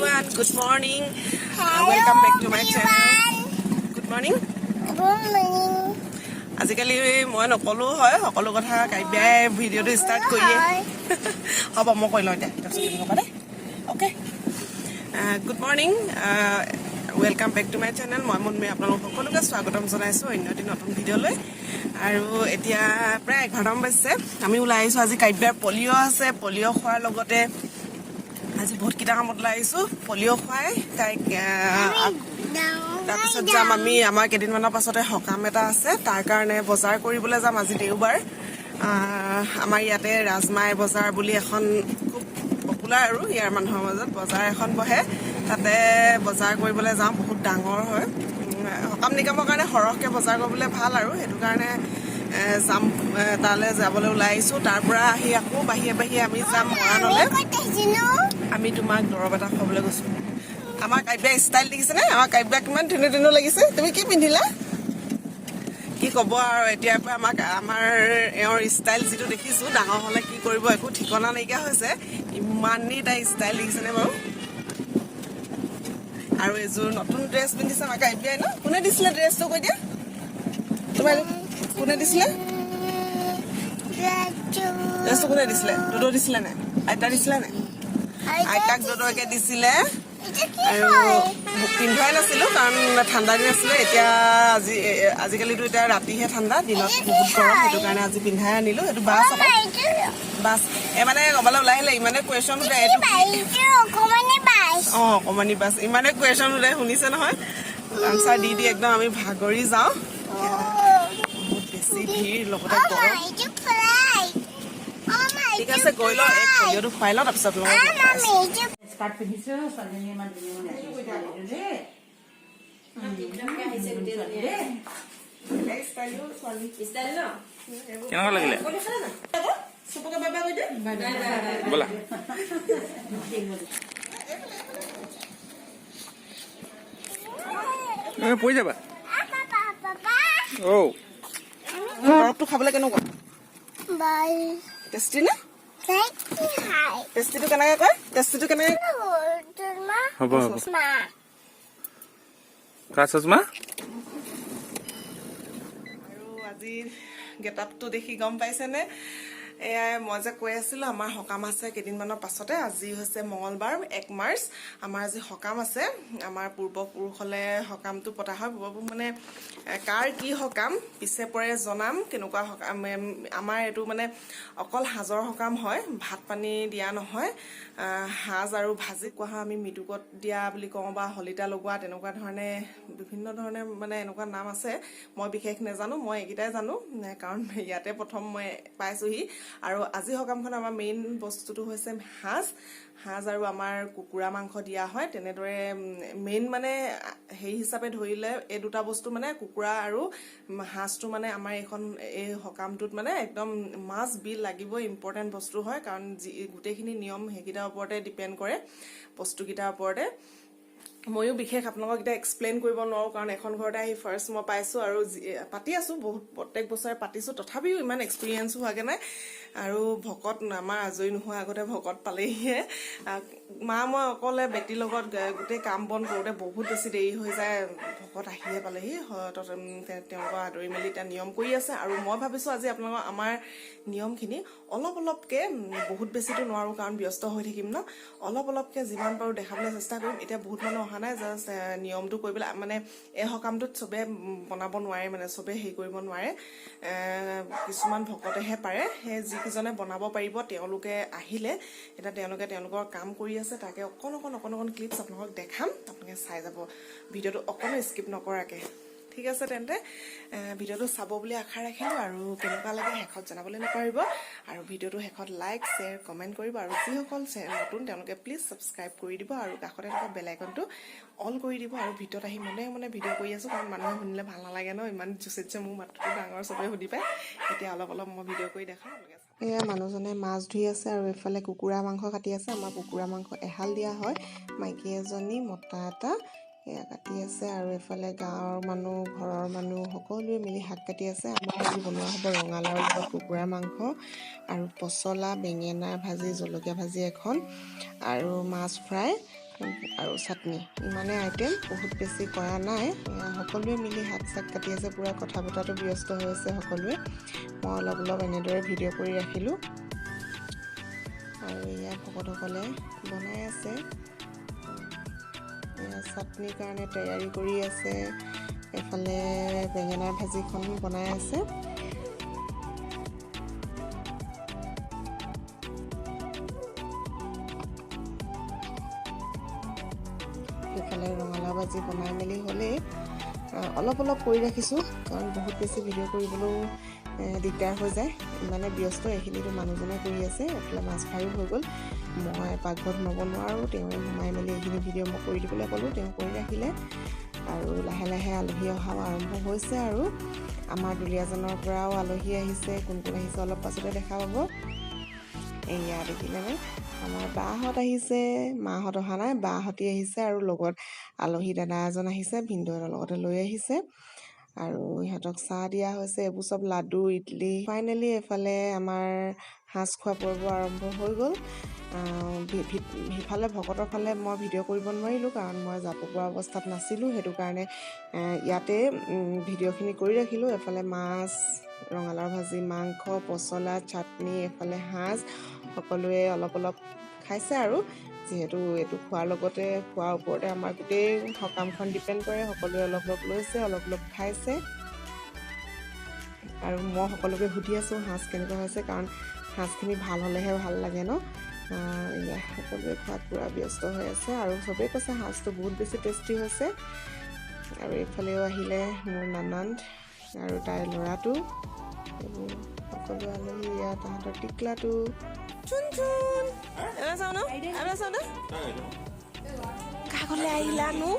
everyone, good morning. Welcome back to my channel. Good morning. Good morning. আজিকালি মই নকলো হয় সকলো কথা কাইবাই ভিডিওটো ষ্টাৰ্ট কৰিয়ে হ'ব মই কৈ লওঁ এতিয়া okay good morning welcome back to my channel মই মনমে আপোনালোক সকলোকে স্বাগতম জনাইছোঁ অন্য এটি নতুন ভিডিঅ'লৈ আৰু এতিয়া প্ৰায় 11 বাজিছে আমি ওলাই আহিছোঁ আজি কাইবাৰ পলিঅ' আছে পলিঅ' খোৱাৰ লগতে আজি বহুত কিটা কামত ওলাই আহিছোঁ পলিঅ' খুৱাই তাইক তাৰপিছত যাম আমি আমাৰ কেইদিনমানৰ পাছতে সকাম এটা আছে তাৰ কাৰণে বজাৰ কৰিবলৈ যাম আজি দেওবাৰ আমাৰ ইয়াতে ৰাজমাই বজাৰ বুলি এখন খুব পপুলাৰ আৰু ইয়াৰ মানুহৰ মাজত বজাৰ এখন বহে তাতে বজাৰ কৰিবলৈ যাম বহুত ডাঙৰ হয় সকাম নিকামৰ কাৰণে সৰহকৈ বজাৰ কৰিবলৈ ভাল আৰু সেইটো কাৰণে যাম তালৈ যাবলৈ ওলাই আহিছোঁ তাৰ পৰা আহি আকৌ বাহিৰে আমি যাম মৰাণলৈ আমি তোমাক দৰৱ এটা খুৱাবলৈ গৈছোঁ আমাৰ কাইবা ষ্টাইল দেখিছেনে আমাৰ কাইবা কিমান ধুনীয়া লাগিছে তুমি কি পিন্ধিলা কি ক'ব আৰু এতিয়াৰ পৰা আমাৰ এওঁৰ ষ্টাইল যিটো দেখিছোঁ ডাঙৰ হ'লে কি কৰিব একো ঠিকনা নাইকিয়া হৈছে ইমানেই তাই ষ্টাইল দেখিছেনে বাৰু আৰু এযোৰ নতুন ড্ৰেছ পিন্ধিছে আমাৰ কাইবাই ন কোনে দিছিলে ড্ৰেছটো কৈ দিয়া তোমাৰ কোনে দিছিলে ড্ৰেছটো কোনে দিছিলে দুদো দিছিলে নাই আইতা দিছিলে নাই আইতাক দুদোকে দিছিলে আৰু পিন্ধাই নাছিলোঁ কাৰণ ঠাণ্ডা দিন আছিলে এতিয়া আজিকালিতো এতিয়া ৰাতিহে ঠাণ্ডা দিনত বহুত গৰম সেইটো কাৰণে আজি পিন্ধাই আনিলোঁ সেইটো বাছ বাছ মানে ক'বলৈ ওলাই আহিলে ইমানে কুৱেশ্যন সোধে এইটো অকণমানি বাছ ইমানে কুৱেশ্যন সোধে শুনিছে নহয় আনচাৰ দি একদম আমি ভাগৰি যাওঁ বহুত বেছি ভিৰ লগতে গৰম ঠিক আছে গৈ লওঁ এক পলিঅ'টো খুৱাই লওঁ তাৰপিছত স্কাৰ্ট পিন্ধিছো ছোৱালীজনী ইমান ধুনীয়া কেনেকুৱা লাগিলে ব'লা পৰি যাবা দৰৱটো খাবলৈ কেনেকুৱা টেষ্টি নে টেষ্টিটো কেনেকৈ কয় টেষ্টিটো কেনেকৈ হ'ব হ'ব কা চশমা আৰু আজিৰ গেটআপটো দেখি গম পাইছেনে এয়াই মই যে কৈ আছিলোঁ আমাৰ সকাম আছে কেইদিনমানৰ পাছতে আজি হৈছে মঙলবাৰ 1 মাৰ্চ আমাৰ আজি সকাম আছে আমাৰ পূৰ্বপুৰুষলে সকামটো পতা হয় পূৰ্বপুৰুষ মানে কাৰ কি সকাম পিছে পৰে জনাম কেনেকুৱা সকাম আমাৰ এইটো মানে অকল সাজৰ সকাম হয় ভাত পানী দিয়া নহয় সাজ আৰু ভাজি কোৱা হয় আমি মৃতুকত দিয়া বুলি কওঁ বা হলিতা লগোৱা তেনেকুৱা ধৰণে বিভিন্ন ধৰণে মানে এনেকুৱা নাম আছে মই বিশেষ নাজানো মই এইকেইটাই জানো কাৰণ ইয়াতে প্ৰথম মই পাইছোঁহি আৰু আজি সকামখন আমাৰ মেইন বস্তুটো হৈছে সাজ আৰু আমাৰ কুকুৰা মাংস দিয়া হয় তেনেদৰে মেইন মানে হেৰি হিচাপে ধৰিলে এই দুটা বস্তু মানে কুকুৰা আৰু সাজটো মানে আমাৰ এই সকামটোত মানে একদম মাছ বিল লাগিব ইম্পৰ্টেণ্ট বস্তু হয় কাৰণ গোটেইখিনি নিয়ম সেইকেইটাৰ ওপৰতে ডিপেণ্ড কৰে বস্তুকেইটাৰ ওপৰতে ময়ো বিশেষ আপোনালোকক এতিয়া এক্সপ্লেইন কৰিব নোৱাৰোঁ কাৰণ এখন ঘৰতে আহি ফাৰ্ষ্ট মই পাইছোঁ আৰু পাতি আছোঁ বহুত প্ৰত্যেক বছৰে পাতিছোঁ তথাপিও ইমান এক্সপিৰিয়েঞ্চো হোৱাগৈ নাই আৰু ভকত আমাৰ আজৰি নোহোৱা আগতে ভকত পালেহিহে মই অকলে বেটিৰ লগত গোটেই কাম বন কৰোঁতে বহুত বেছি দেৰি হৈ যায় ভকত আহিয়ে পালেহি তেওঁলোকক আদৰি মেলি এতিয়া নিয়ম কৰি আছে আৰু মই ভাবিছোঁ আজি আপোনালোকৰ আমাৰ নিয়মখিনি অলপকৈ বহুত বেছিতো নোৱাৰোঁ কাৰণ ব্যস্ত হৈ থাকিম ন অলপকৈ যিমান পাৰোঁ দেখাবলৈ চেষ্টা কৰিম এতিয়া বহুত মানুহ অহা নাই জাষ্ট নিয়মটো কৰিবলৈ মানে এই সকামটোত চবে বনাব নোৱাৰে মানে চবে হেৰি কৰিব নোৱাৰে কিছুমান ভকতেহে পাৰে সেই যিকেইজনে বনাব পাৰিব তেওঁলোকে আহিলে এতিয়া তেওঁলোকে তেওঁলোকৰ কাম কৰি আছে তাকে অকণ ক্লিপছ আপোনালোকক দেখাম আপোনালোকে চাই যাব ভিডিঅ'টো অকণো স্কিপ নকৰাকৈ ঠিক আছে তেন্তে ভিডিঅ'টো চাব বুলি আশা ৰাখিলোঁ আৰু কেনেকুৱা লাগে শেষত জনাবলৈ নাপাহৰিব আৰু ভিডিঅ'টো শেষত লাইক শ্বেয়াৰ কমেণ্ট কৰিব আৰু যিসকল নতুন তেওঁলোকে প্লিজ ছাবস্ক্ৰাইব কৰি দিব আৰু কাষতে থকা বেল আইকনটো অল কৰি দিব আৰু ভিডিঅ'ত আহি মনে ভিডিঅ' কৰি আছোঁ কাৰণ মানুহে শুনিলে ভাল নালাগে ন ইমান জুচিছে মোৰ মাতটো ডাঙৰ চবেই সুধি পায় এতিয়া অলপ মই ভিডিঅ' কৰি দেখাওঁ এয়া মানুহজনে মাছ ধুই আছে আৰু এইফালে কুকুৰা মাংস কাটি আছে আমাৰ কুকুৰা মাংস এহাল দিয়া হয় মাইকী এজনী মতা এটা এয়া কাটি আছে আৰু এইফালে গাঁৱৰ মানুহ ঘৰৰ মানুহ সকলোৱে মিলি শাক কাটি আছে আমাৰ আজি বনোৱা হ'ব ৰঙালাওৰ লগত কুকুৰা মাংস আৰু পচলা বেঙেনা ভাজি জলকীয়া ভাজি এখন আৰু মাছ ফ্ৰাই আৰু চাটনি, ইমানে আইটেম, বহুত বেছি কৰা নাই। সকলোৱে মিলি হাত চাক কাটি আছে, পূৰা কথা বতৰাটো ব্যস্ত হৈ আছে সকলোৱে। মই অলপ এনেদৰে ভিডিঅ' কৰি ৰাখিলোঁ। আৰু এয়া ভকতসকলে বনাই আছে, চাটনিৰ কাৰণে তৈয়াৰী কৰি আছে। এফালে বেঙেনাৰ ভাজিখন বনাই আছে। সেইফালে ৰঙালাও ভাজি বনাই মেলি হ'লেই অলপ কৰি ৰাখিছোঁ, কাৰণ বহুত বেছি ভিডিঅ' কৰিবলৈও দিগদাৰ হৈ যায়, ইমানে ব্যস্ত। এইখিনিতো মানুহজনে কৰি আছে। এফালে মাছ ফ্ৰাইও হৈ গ'ল। মই পাকঘৰত নবনোৱা আৰু তেওঁ সোমাই মেলি এইখিনি ভিডিঅ' মই কৰি দিবলৈ ক'লোঁ, তেওঁ কৰি ৰাখিলে। আৰু লাহে আলহী অহাও আৰম্ভ হৈছে। আৰু আমাৰ দুলীয়াজনৰ পৰাও আলহী আহিছে। কোন আহিছে অলপ পাছতে দেখা পাব। এয়া দেখিলেনে, আমাৰ বাহঁত আহিছে, মাহঁত অহা নাই, বাহঁতি আহিছে। আৰু লগত আলহী দাদা এজন আহিছে, ভিনদেউ এজনৰ লগতে লৈ আহিছে। আৰু ইহঁতক চাহ দিয়া হৈছে। এইবোৰ চব লাডু, ইডলি। ফাইনেলি এফালে আমাৰ সাঁজ খোৱা পৰ্ব আৰম্ভ হৈ গ'ল। সিফালে ভকতৰ ফালে মই ভিডিঅ' কৰিব নোৱাৰিলোঁ, কাৰণ মই যাব পৰা অৱস্থাত নাছিলোঁ। সেইটো কাৰণে ইয়াতে ভিডিঅ'খিনি কৰি ৰাখিলোঁ। এফালে মাছ, ৰঙালাও ভাজি, মাংস, পচলা, চাটনি, এফালে সাঁজ। সকলোৱে অলপ খাইছে। আৰু যিহেতু এইটো খোৱাৰ ওপৰতে আমাৰ গোটেই সকামখন ডিপেণ্ড কৰে। সকলোৱে অলপ লৈছে, অলপ খাইছে। আৰু মই সকলোকে সুধি আছোঁ সাঁজ কেনেকুৱা হৈছে, কাৰণ সাঁজখিনি ভাল হ'লেহে ভাল লাগে ন। সকলোৱে খোৱাত পূৰা ব্যস্ত হৈ আছে। আৰু চবেই কৈছে সাঁজটো বহুত বেছি টেষ্টি হৈছে। আৰু এইফালেও আহিলে মোৰ নানান আৰু তাইৰ ল'ৰাটো, এইবোৰ সকলো আলহী। ইয়াত তাহাঁতৰ টিকলাটো কাষলৈ আহিলানো।